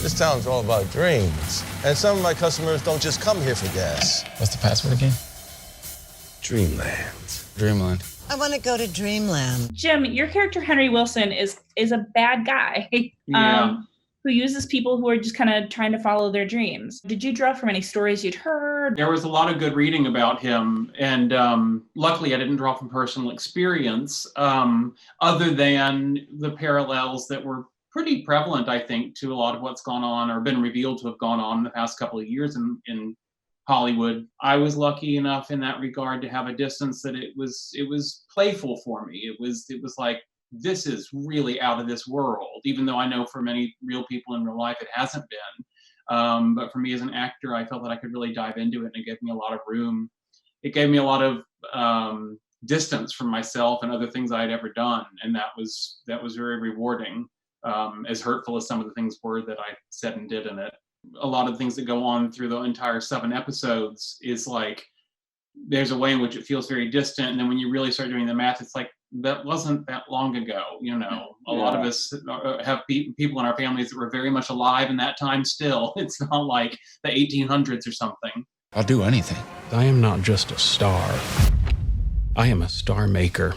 This town's all about dreams. And some of my customers don't just come here for gas. What's the password again? Dreamland. Dreamland. I want to go to Dreamland. Jim, your character Henry Wilson is a bad guy who uses people who are just kind of trying to follow their dreams. Did you draw from any stories you'd heard? There was a lot of good reading about him, and luckily I didn't draw from personal experience, other than the parallels that were pretty prevalent, I think, to a lot of what's gone on or been revealed to have gone on in the past couple of years in Hollywood. I was lucky enough in that regard to have a distance that it was playful for me. It was like, this is really out of this world, even though I know for many real people in real life it hasn't been. But for me as an actor, I felt that I could really dive into it, and it gave me a lot of room. It gave me a lot of distance from myself and other things I had ever done, and that was very rewarding. As hurtful as some of the things were that I said and did in it. A lot of things that go on through the entire 7 episodes is like, there's a way in which it feels very distant. And then when you really start doing the math, it's like, that wasn't that long ago. You know, a lot of us have people in our families that were very much alive in that time still. It's not like the 1800s or something. I'll do anything. I am not just a star. I am a star maker.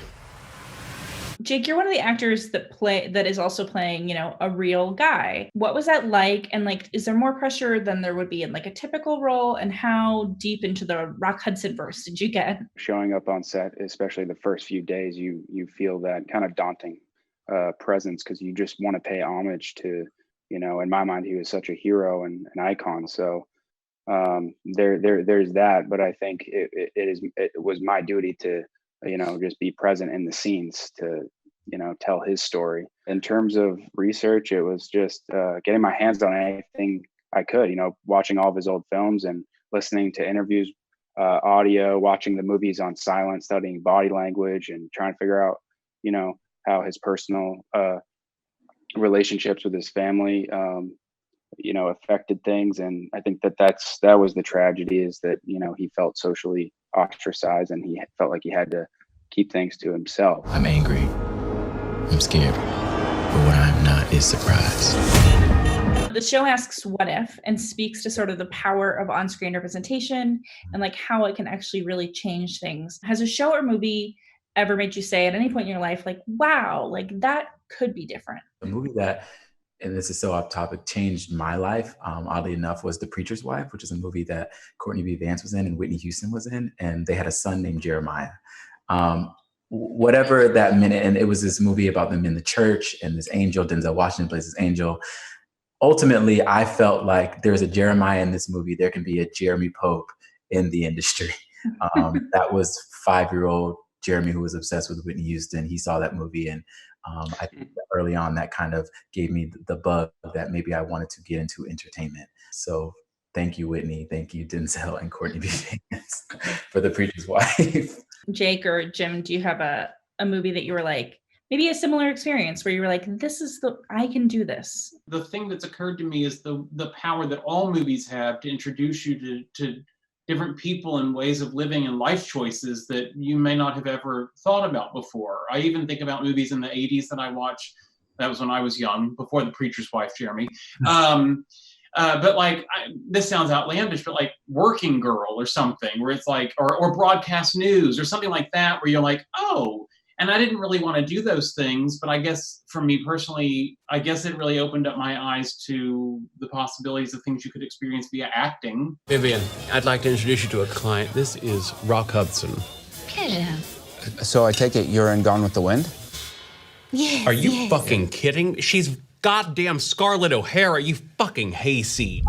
Jake, you're one of the actors that is also playing, a real guy. What was that like? And is there more pressure than there would be in a typical role? And how deep into the Rock Hudson verse did you get? Showing up on set, especially the first few days, you feel that kind of daunting presence, because you just want to pay homage to, in my mind, he was such a hero and an icon. So there's that. But I think it was my duty to just be present in the scenes to, tell his story. In terms of research, it was just getting my hands on anything I could, watching all of his old films and listening to interviews, audio, watching the movies on silent, studying body language and trying to figure out, how his personal relationships with his family, affected things. And I think that was the tragedy, is that, he felt socially ostracized and he felt like he had to keep things to himself. I'm angry. I'm scared. But what I'm not is surprised. The show asks what if and speaks to sort of the power of on-screen representation and how it can actually really change things. Has a show or movie ever made you say at any point in your life, wow, that could be different? The movie that, and this is so off topic, changed my life, oddly enough, was The Preacher's Wife, which is a movie that Courtney B. Vance was in and Whitney Houston was in, and they had a son named Jeremiah. Whatever that meant, and it was this movie about them in the church, and this angel, Denzel Washington plays this angel. Ultimately, I felt like there's a Jeremiah in this movie. There can be a Jeremy Pope in the industry. That was 5-year-old Jeremy who was obsessed with Whitney Houston. He saw that movie, and I think that early on that kind of gave me the bug that maybe I wanted to get into entertainment. So thank you, Whitney. Thank you, Denzel and Courtney B. Vance for The Preacher's Wife. Jake or Jim, do you have a movie that you were maybe a similar experience where you were I can do this? The thing that's occurred to me is the power that all movies have to introduce you to different people and ways of living and life choices that you may not have ever thought about before. I even think about movies in the 80s that I watched. That was when I was young, before The Preacher's Wife, Jeremy. But this sounds outlandish, but Working Girl or something, where it's or broadcast news or something like that, where you're oh, and I didn't really want to do those things, but I guess for me personally, I guess it really opened up my eyes to the possibilities of things you could experience via acting. Vivien, I'd like to introduce you to a client. This is Rock Hudson. Pleasure. So I take it you're in Gone with the Wind? Yes. Are you fucking kidding? She's goddamn Scarlett O'Hara, you fucking hayseed.